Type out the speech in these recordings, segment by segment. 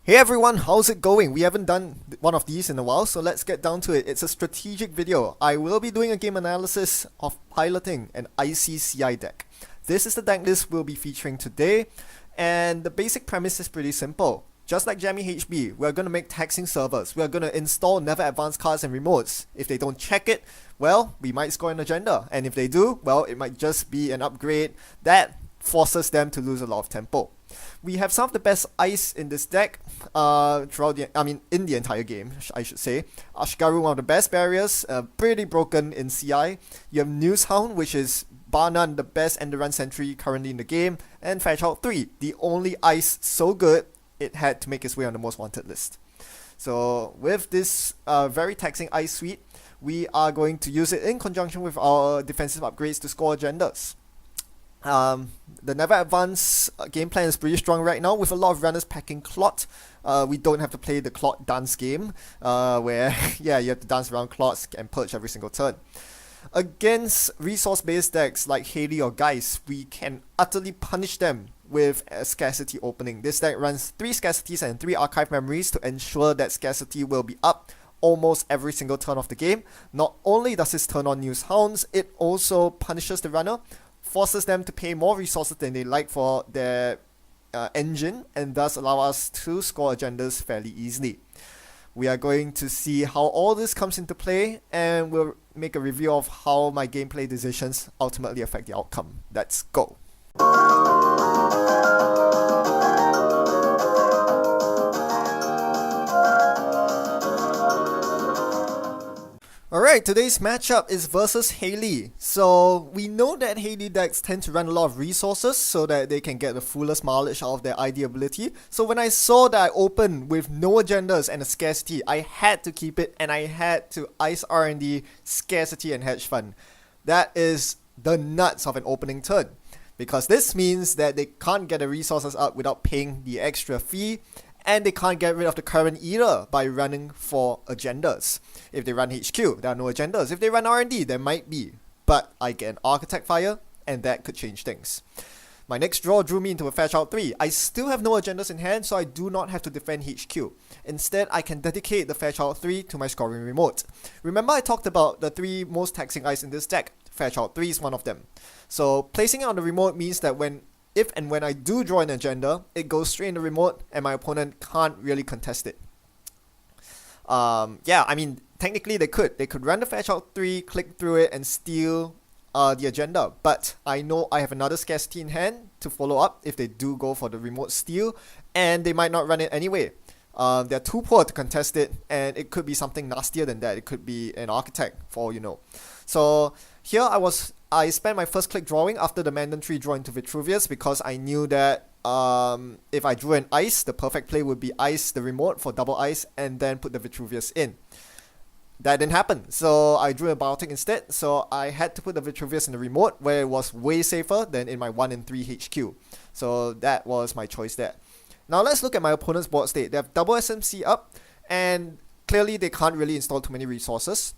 Hey everyone, how's it going? We haven't done one of these in a while, so let's get down to it. It's a strategic video. I will be doing a game analysis of piloting an ICCI deck. This is the deck list we'll be featuring today, and the basic premise is pretty simple. Just like Jammy HB, we're going to make taxing servers. We're going to install never advanced cards and remotes. If they don't check it, well, we might score an agenda. And if they do, well, it might just be an upgrade that forces them to lose a lot of tempo. We have some of the best ice in this deck in the entire game, I should say. Ashgaru, one of the best barriers, pretty broken in CI. You have Newshound, which is bar none the best end-run sentry currently in the game, and Fairchild 3, the only ice so good it had to make its way on the most wanted list. So with this very taxing ice suite, we are going to use it in conjunction with our defensive upgrades to score agendas. The Never Advance game plan is pretty strong right now, with a lot of runners packing Clot. We don't have to play the Clot dance game, where you have to dance around Clots and purge every single turn. Against resource-based decks like Haley or Geist, we can utterly punish them with a Scarcity opening. This deck runs 3 Scarcities and 3 Archive Memories to ensure that Scarcity will be up almost every single turn of the game. Not only does this turn on Newshounds, it also punishes the runner, forces them to pay more resources than they like for their engine, and thus allow us to score agendas fairly easily. We are going to see how all this comes into play, and we'll make a review of how my gameplay decisions ultimately affect the outcome. Let's go. Alright, today's matchup is versus Haley. So we know that Haley decks tend to run a lot of resources so that they can get the fullest mileage out of their ID ability. So when I saw that I opened with no agendas and a Scarcity, I had to keep it, and I had to ice R&D, Scarcity and Hedge Fund. That is the nuts of an opening turn, because this means that they can't get the resources up without paying the extra fee, and they can't get rid of the current either by running for agendas. If they run HQ, there are no agendas. If they run R&D, there might be. But I get an Architect Fire, and that could change things. My next draw drew me into a Fairchild 3. I still have no agendas in hand, so I do not have to defend HQ. Instead, I can dedicate the Fairchild 3 to my scoring remote. Remember I talked about the 3 most taxing ice in this deck? Fairchild 3 is one of them. So placing it on the remote means that if and when I do draw an agenda, it goes straight in the remote and my opponent can't really contest it. Technically they could run the Fairchild 3, click through it and steal the agenda, but I know I have another Scarcity in hand to follow up if they do go for the remote steal, and they might not run it anyway. They're too poor to contest it, and it could be something nastier than that. It could be an Architect, for all you know. So here I spent my first click drawing after the mandatory draw into Vitruvius, because I knew that if I drew an ice, the perfect play would be ice the remote for double ice and then put the Vitruvius in. That didn't happen, so I drew a Biotic instead, so I had to put the Vitruvius in the remote, where it was way safer than in my 1 and 3 HQ. So that was my choice there. Now let's look at my opponent's board state. They have double SMC up, and clearly they can't really install too many resources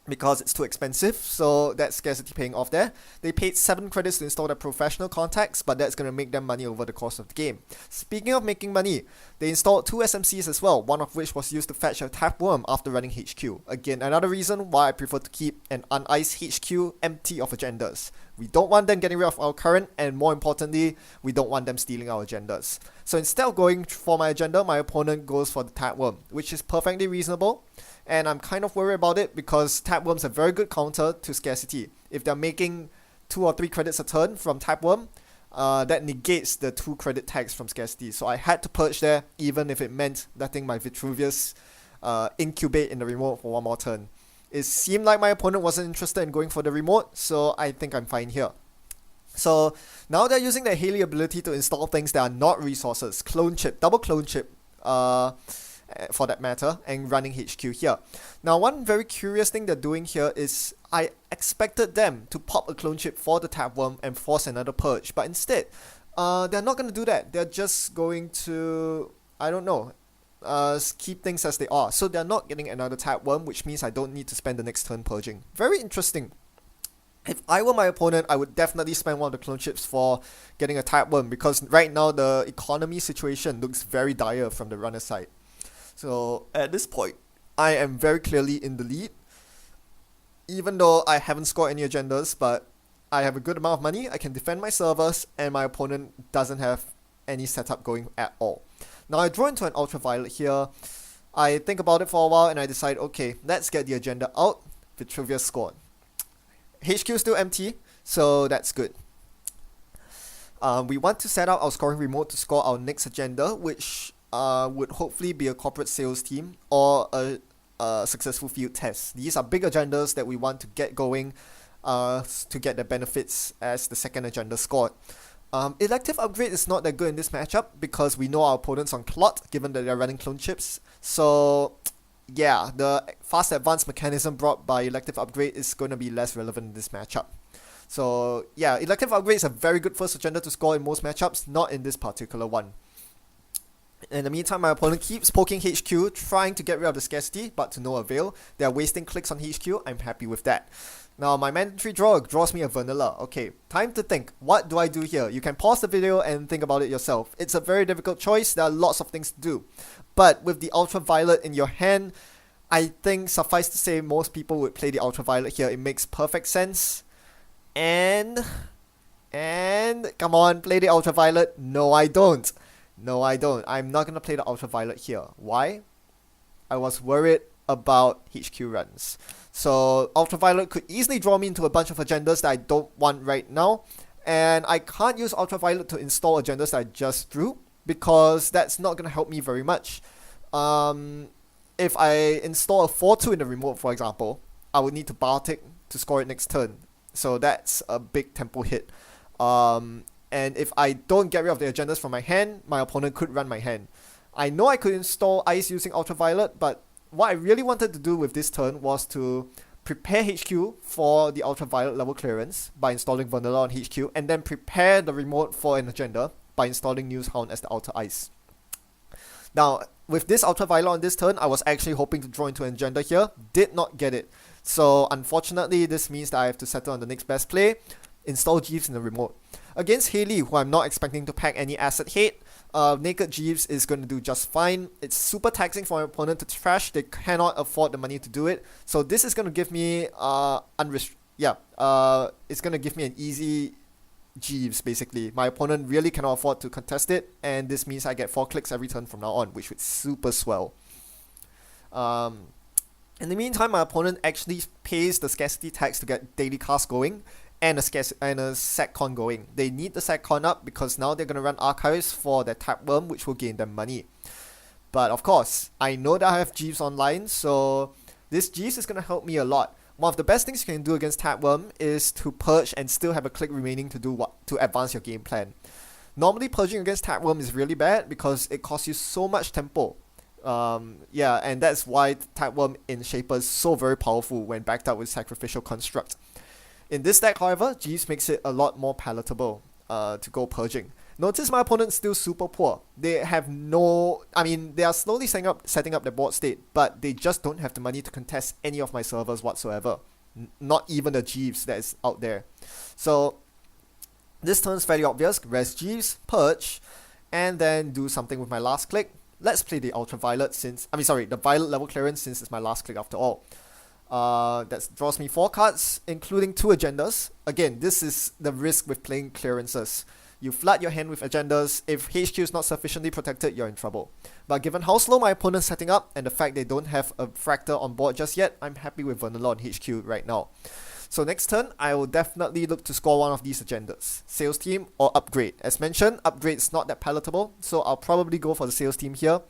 because it's too expensive, so that's Scarcity paying off there. They paid 7 credits to install their professional contacts, but that's going to make them money over the course of the game. Speaking of making money, they installed 2 SMCs as well, one of which was used to fetch a Tapeworm after running HQ. Again, another reason why I prefer to keep an uniced HQ empty of agendas. We don't want them getting rid of our current, and more importantly, we don't want them stealing our agendas. So instead of going for my agenda, my opponent goes for the Tapeworm, which is perfectly reasonable. And I'm kind of worried about it because Tapeworm's a very good counter to Scarcity. If they're making 2 or 3 credits a turn from Tapeworm, that negates the 2 credit tags from Scarcity. So I had to purge there, even if it meant letting my Vitruvius incubate in the remote for 1 more turn. It seemed like my opponent wasn't interested in going for the remote, so I think I'm fine here. So now they're using their Haley ability to install things that are not resources. Clone chip, double clone chip, for that matter, and running HQ here. Now, one very curious thing they're doing here is I expected them to pop a clone chip for the Tapeworm and force another purge, but instead, they're not going to do that. They're just going to, keep things as they are. So they're not getting another Tapeworm, which means I don't need to spend the next turn purging. Very interesting. If I were my opponent, I would definitely spend one of the clone chips for getting a type worm, because right now the economy situation looks very dire from the runner side. So at this point, I am very clearly in the lead, even though I haven't scored any agendas, but I have a good amount of money, I can defend my servers, and my opponent doesn't have any setup going at all. Now I draw into an ultraviolet here. I think about it for a while and I decide, okay, let's get the agenda out. Vitruvius scored. HQ is still empty, so that's good. We want to set up our scoring remote to score our next agenda, which would hopefully be a corporate sales team or a successful field test. These are big agendas that we want to get going to get the benefits as the second agenda scored. Elective upgrade is not that good in this matchup because we know our opponents on clot, given that they're running clone chips. So yeah, the fast advance mechanism brought by elective upgrade is going to be less relevant in this matchup. So yeah, elective upgrade is a very good first agenda to score in most matchups, not in this particular one. In the meantime, my opponent keeps poking HQ, trying to get rid of the scarcity, but to no avail. They are wasting clicks on HQ, I'm happy with that. Now, my mandatory draw draws me a vanilla. Okay, time to think. What do I do here? You can pause the video and think about it yourself. It's a very difficult choice. There are lots of things to do. But with the ultraviolet in your hand, I think suffice to say most people would play the ultraviolet here. It makes perfect sense. And come on, play the ultraviolet. No, I don't. No, I don't. I'm not going to play the ultraviolet here. Why? I was worried about HQ runs. So ultraviolet could easily draw me into a bunch of agendas that I don't want right now. And I can't use ultraviolet to install agendas that I just drew, because that's not going to help me very much. If I install a 4-2 in the remote, for example, I would need to Bartik to score it next turn. So that's a big tempo hit. And if I don't get rid of the agendas from my hand, my opponent could run my hand. I know I could install ice using ultraviolet, but what I really wanted to do with this turn was to prepare HQ for the ultraviolet level clearance by installing vanilla on HQ, and then prepare the remote for an agenda by installing News Hound as the outer ice. Now, with this ultraviolet on this turn, I was actually hoping to draw into an agenda here, did not get it. So unfortunately, this means that I have to settle on the next best play, install Jeeves in the remote. Against Haley, who I'm not expecting to pack any asset hate, Naked Jeeves is going to do just fine. It's super taxing for my opponent to trash. They cannot afford the money to do it. So this is going to give me it's going to give me an easy Jeeves, basically. My opponent really cannot afford to contest it, and this means I get 4 clicks every turn from now on, which would super swell. In the meantime, my opponent actually pays the scarcity tax to get daily cast going, and a SACCon going. They need the SACCon up because now they're going to run archives for their tap worm, which will gain them money. But of course, I know that I have Jeeves online, so this Jeeves is going to help me a lot. One of the best things you can do against tap worm is to purge and still have a click remaining to advance your game plan. Normally, purging against tap worm is really bad because it costs you so much tempo. And that's why tap worm in Shaper is so very powerful when backed up with Sacrificial Construct. In this deck, however, Jeeves makes it a lot more palatable to go purging. Notice my opponent's still super poor. They have they are slowly setting up their board state, but they just don't have the money to contest any of my servers whatsoever. Not even the Jeeves that is out there. So this turn's fairly obvious. Res Jeeves, purge, and then do something with my last click. Let's play the ultraviolet the violet level clearance since it's my last click after all. That draws me 4 cards, including 2 agendas. Again, this is the risk with playing clearances. You flood your hand with agendas. If HQ is not sufficiently protected, you're in trouble. But given how slow my opponent's setting up, and the fact they don't have a Fractor on board just yet, I'm happy with vanilla on HQ right now. So next turn, I will definitely look to score one of these agendas. Sales team or upgrade. As mentioned, upgrade is not that palatable, so I'll probably go for the sales team here.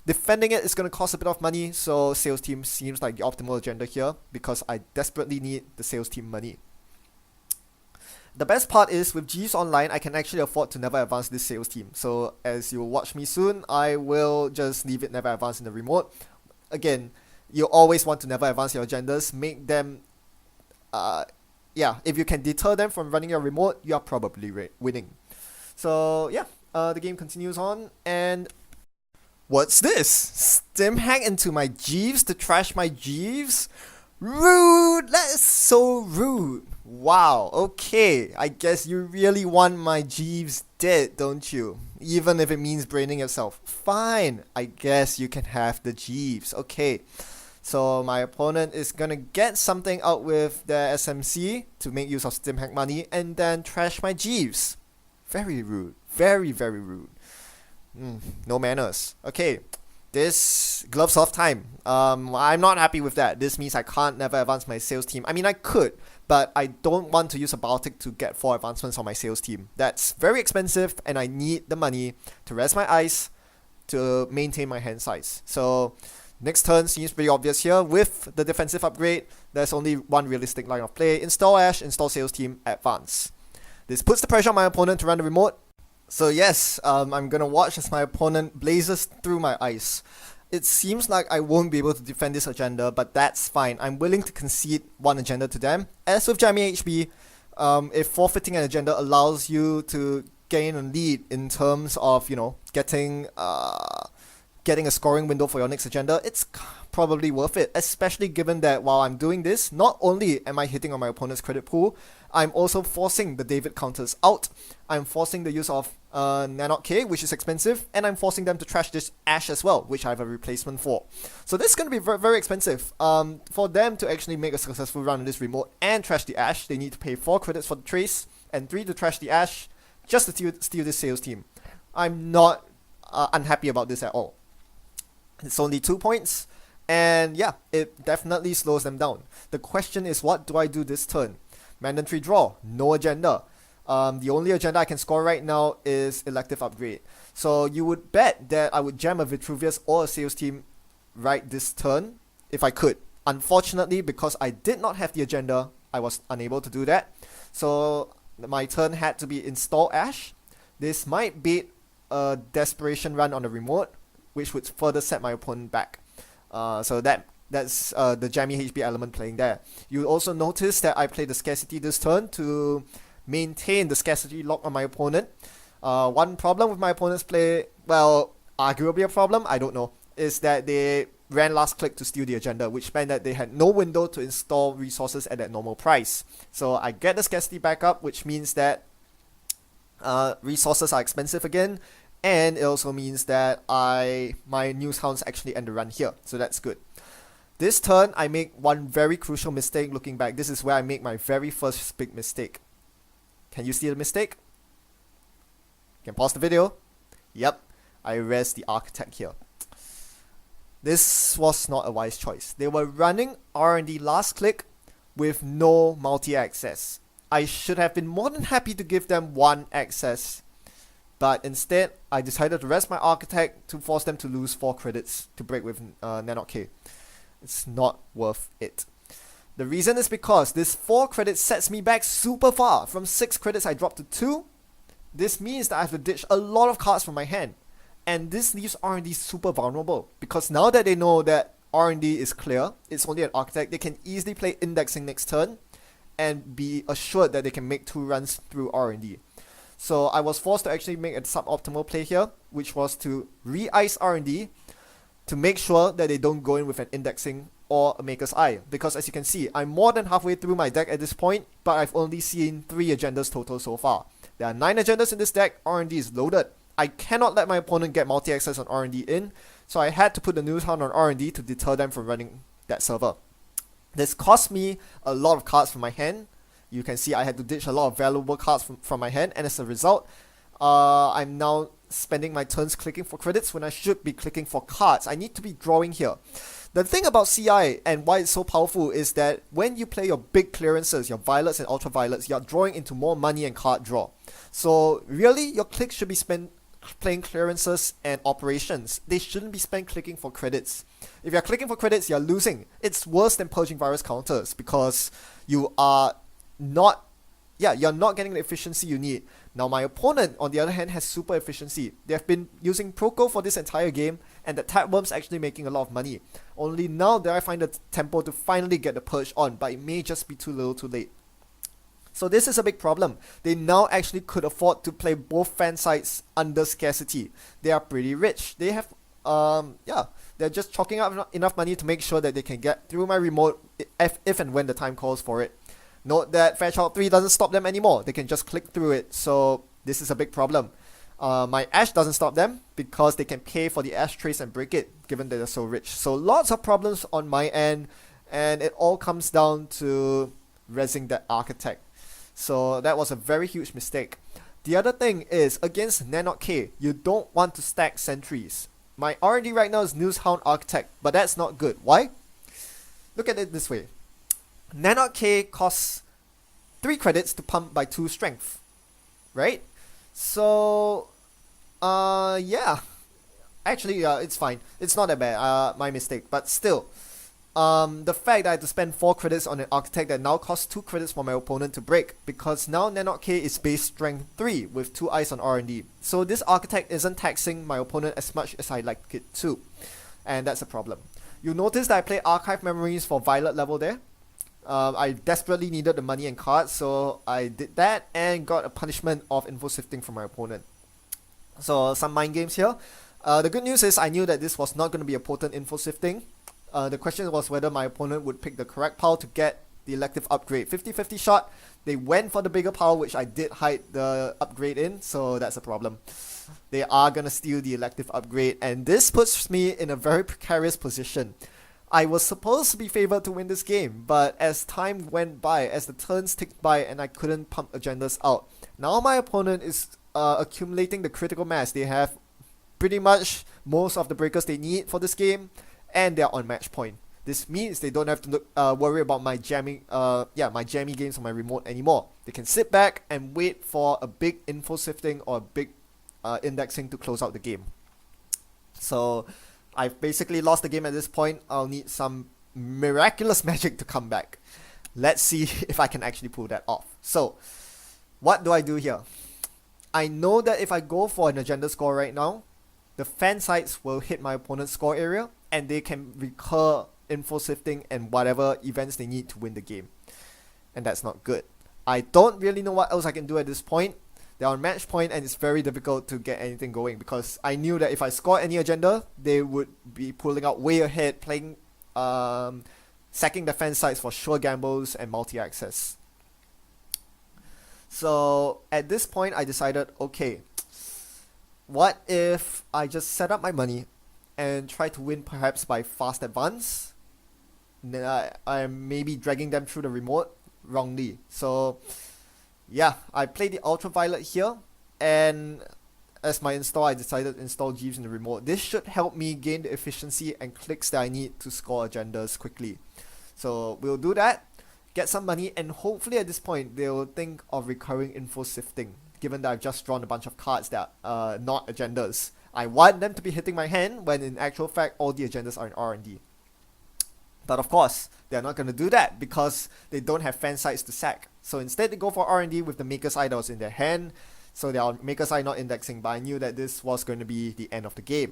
Defending it is going to cost a bit of money, so sales team seems like the optimal agenda here because I desperately need the sales team money. The best part is with Jeeves online, I can actually afford to never advance this sales team. So as you'll watch me soon, I will just leave it never advance in the remote. Again, you always want to never advance your agendas. Make them, if you can deter them from running your remote, you are probably winning. So yeah, the game continues on, and what's this? Stim hack into my Jeeves to trash my Jeeves? Rude! That is so rude. Wow, okay. I guess you really want my Jeeves dead, don't you? Even if it means braining yourself. Fine, I guess you can have the Jeeves. Okay. So my opponent is gonna get something out with their SMC to make use of Stim Hack money and then trash my Jeeves. Very rude. Very, very rude. No manners. Okay. This gloves off time. I'm not happy with that. This means I can't never advance my sales team. I mean, I could, but I don't want to use a Baltic to get 4 advancements on my sales team. That's very expensive, and I need the money to rest my ice to maintain my hand size. So next turn seems pretty obvious here. With the defensive upgrade, there's only one realistic line of play. Install Ash, install sales team, advance. This puts the pressure on my opponent to run the remote. So yes, I'm gonna watch as my opponent blazes through my ice. It seems like I won't be able to defend this agenda, but that's fine. I'm willing to concede one agenda to them. As with Jammy HB, if forfeiting an agenda allows you to gain a lead in terms of, you know, getting a scoring window for your next agenda, it's probably worth it, especially given that while I'm doing this, not only am I hitting on my opponent's credit pool, I'm also forcing the David counters out. I'm forcing the use of Nanok K, which is expensive, and I'm forcing them to trash this Ash as well, which I have a replacement for. So this is going to be very, very expensive. For them to actually make a successful run on this remote and trash the Ash, they need to pay 4 credits for the trace and 3 to trash the Ash just to steal this sales team. I'm not unhappy about this at all. It's only 2 points, and yeah, it definitely slows them down. The question is, what do I do this turn? Mandatory draw, no agenda. The only agenda I can score right now is elective upgrade. So you would bet that I would jam a Vitruvius or a sales team right this turn if I could. Unfortunately, because I did not have the agenda, I was unable to do that. So my turn had to be install Ash. This might beat a desperation run on the remote, which would further set my opponent back. So that's the Jammy HB element playing there. You'll also notice that I played the Scarcity this turn to maintain the Scarcity lock on my opponent. One problem with my opponent's play, well, arguably a problem, I don't know, is that they ran last click to steal the agenda, which meant that they had no window to install resources at that normal price. So I get the Scarcity back up, which means that resources are expensive again, and it also means that my News Hounds actually end the run here, so that's good. This turn, I make one very crucial mistake looking back. This is where I make my very first big mistake. Can you see the mistake? You can pause the video. Yep, I res the Architect here. This was not a wise choice. They were running R&D last click with no multi-access. I should have been more than happy to give them one access, but instead, I decided to res my Architect to force them to lose 4 credits to break with Nanok K. It's not worth it. The reason is because this 4 credits sets me back super far. From 6 credits I dropped to 2. This means that I have to ditch a lot of cards from my hand. And this leaves R&D super vulnerable. Because now that they know that R&D is clear, it's only an Architect, they can easily play indexing next turn and be assured that they can make 2 runs through R&D. So I was forced to actually make a suboptimal play here, which was to re-ice R&D to make sure that they don't go in with an indexing or a Maker's Eye. Because as you can see, I'm more than halfway through my deck at this point, but I've only seen 3 agendas total so far. There are 9 agendas in this deck, R&D is loaded. I cannot let my opponent get multi-access on R&D in, so I had to put the News Hound on R&D to deter them from running that server. This cost me a lot of cards from my hand. You can see I had to ditch a lot of valuable cards from my hand, and as a result, I'm now spending my turns clicking for credits when I should be clicking for cards. I need to be drawing here. The thing about CI and why it's so powerful is that when you play your big clearances, your violets and ultraviolets, you're drawing into more money and card draw. So really, your clicks should be spent playing clearances and operations. They shouldn't be spent clicking for credits. If you're clicking for credits, you're losing. It's worse than purging virus counters because you're not getting the efficiency you need. Now my opponent, on the other hand, has super efficiency. They have been using Proco for this entire game, and the Tapworm's actually making a lot of money. Only now that I find the tempo to finally get the purge on, but it may just be too little too late. So this is a big problem. They now actually could afford to play both fan sites under Scarcity. They are pretty rich. They have yeah, they're just chalking up enough money to make sure that they can get through my remote if and when the time calls for it. Note that Fairchild 3 doesn't stop them anymore. They can just click through it, so this is a big problem. My Ash doesn't stop them because they can pay for the Ash trace and break it, given that they're so rich. So lots of problems on my end, and it all comes down to rezzing that Architect. So that was a very huge mistake. The other thing is, against Nanok K, you don't want to stack sentries. My R&D right now is Newshound Architect, but that's not good. Why? Look at it this way. Nanok K costs 3 credits to pump by 2 strength, right? So, yeah. Actually, it's fine. It's not that bad. My mistake. But still, the fact that I had to spend 4 credits on an Architect that now costs 2 credits for my opponent to break, because now Nanok K is base strength 3 with 2 eyes on R&D. So this Architect isn't taxing my opponent as much as I like it to, and that's a problem. You'll notice that I play Archive Memories for Violet level there. I desperately needed the money and cards, so I did that and got a punishment of info sifting from my opponent. So some mind games here. The good news is I knew that this was not going to be a potent info sifting. The question was whether my opponent would pick the correct pile to get the elective upgrade. 50-50 shot. They went for the bigger pile, which I did hide the upgrade in, so that's a problem. They are going to steal the elective upgrade, and this puts me in a very precarious position. I was supposed to be favored to win this game, but as time went by, as the turns ticked by and I couldn't pump agendas out, now my opponent is accumulating the critical mass. They have pretty much most of the breakers they need for this game, and they're on match point. This means they don't have to worry about my jammy games on my remote anymore. They can sit back and wait for a big info sifting or a big indexing to close out the game. So I've basically lost the game at this point. I'll need some miraculous magic to come back. Let's see if I can actually pull that off. So, what do I do here? I know that if I go for an agenda score right now, the fan sites will hit my opponent's score area, and they can recur info sifting and whatever events they need to win the game. And that's not good. I don't really know what else I can do at this point. They're on match point, and it's very difficult to get anything going because I knew that if I score any agenda, they would be pulling out way ahead, playing, sacking the fan sites for sure gambles and multi-access. So at this point, I decided, okay, what if I just set up my money and try to win perhaps by fast advance? Then I'm maybe dragging them through the remote wrongly. So yeah, I played the Ultraviolet here, and as my install, I decided to install Jeeves in the remote. This should help me gain the efficiency and clicks that I need to score agendas quickly. So we'll do that, get some money, and hopefully at this point, they'll think of recurring info sifting, given that I've just drawn a bunch of cards that are not agendas. I want them to be hitting my hand, when in actual fact, all the agendas are in R&D. But of course, they're not going to do that because they don't have fan sites to sack. So instead, they go for R&D with the Maker's Eye that was in their hand. So they are Maker's Eye not indexing, but I knew that this was going to be the end of the game.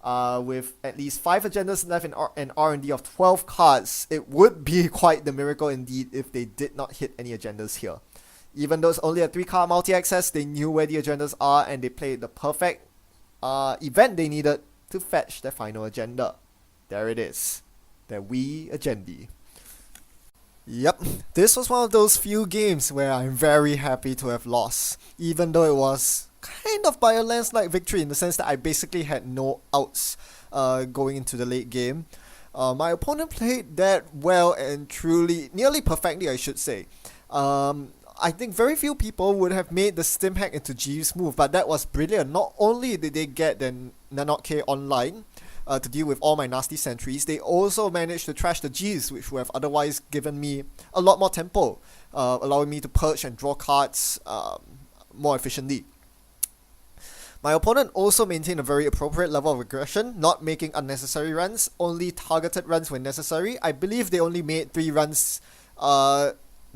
With at least 5 agendas left in an R&D of 12 cards, it would be quite the miracle indeed if they did not hit any agendas here. Even though it's only a 3-card multi-access, they knew where the agendas are, and they played the perfect event they needed to fetch their final agenda. There it is. The Wii Agendi. Yep, this was one of those few games where I'm very happy to have lost, even though it was kind of by a landslide victory in the sense that I basically had no outs going into the late game. My opponent played that well and truly, nearly perfectly I should say. I think very few people would have made the stim hack into Jeeves' move, but that was brilliant. Not only did they get the Nanok K online to deal with all my nasty sentries, they also managed to trash the Jeeves, which would have otherwise given me a lot more tempo, allowing me to purge and draw cards more efficiently. My opponent also maintained a very appropriate level of aggression, not making unnecessary runs, only targeted runs when necessary. I believe they only made 3 runs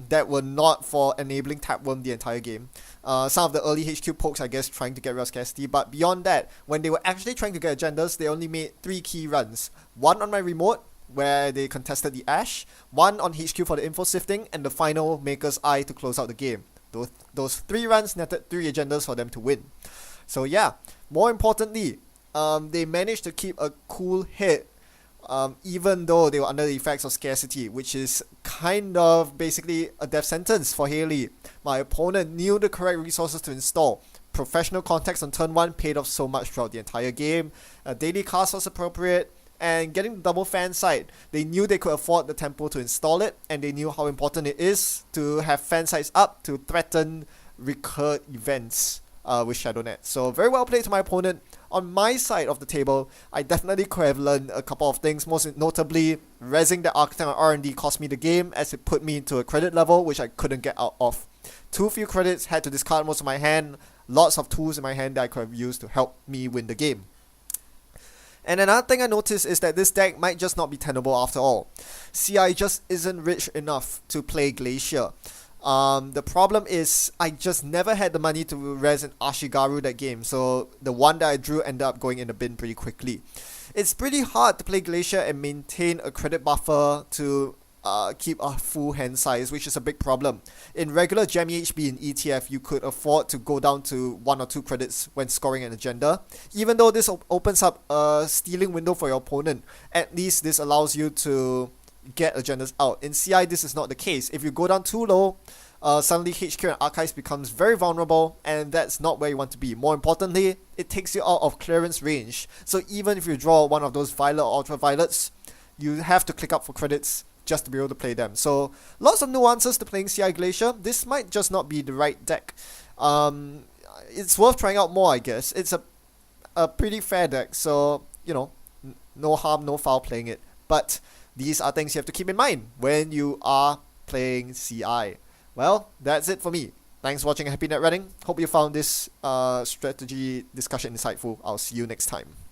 that were not for enabling Tapworm the entire game. Some of the early HQ pokes, I guess, trying to get rid of scarcity, but beyond that, when they were actually trying to get agendas, they only made 3 key runs. 1 on my remote, where they contested the Ash, 1 on HQ for the info sifting, and the final Maker's Eye to close out the game. Those 3 runs netted 3 agendas for them to win. So yeah, more importantly, they managed to keep a cool head even though they were under the effects of scarcity, which is kind of basically a death sentence for Haley. My opponent knew the correct resources to install. Professional context on turn 1 paid off so much throughout the entire game. A daily cast was appropriate, and getting the double fan sight, they knew they could afford the tempo to install it, and they knew how important it is to have fan sights up to threaten recurred events with ShadowNet. So very well played to my opponent. On my side of the table, I definitely could have learned a couple of things, most notably, rezzing the Architect on R&D cost me the game as it put me into a credit level which I couldn't get out of. Too few credits, had to discard most of my hand, lots of tools in my hand that I could have used to help me win the game. And another thing I noticed is that this deck might just not be tenable after all. CI just isn't rich enough to play Glacier. The problem is I just never had the money to res an Ashigaru that game, so the one that I drew ended up going in the bin pretty quickly. It's pretty hard to play Glacier and maintain a credit buffer to keep a full hand size, which is a big problem. In regular Gem EHB and ETF, you could afford to go down to 1 or 2 credits when scoring an agenda. Even though this opens up a stealing window for your opponent, at least this allows you to get agendas out. In CI, this is not the case. If you go down too low, suddenly HQ and Archives becomes very vulnerable, and that's not where you want to be. More importantly, it takes you out of clearance range. So even if you draw one of those violet or ultraviolets, you have to click up for credits just to be able to play them. So lots of nuances to playing CI Glacier. This might just not be the right deck. It's worth trying out more, I guess. It's a pretty fair deck, so you know, no harm, no foul playing it. But these are things you have to keep in mind when you are playing CI. Well, that's it for me. Thanks for watching Happy Net Running. Hope you found this strategy discussion insightful. I'll see you next time.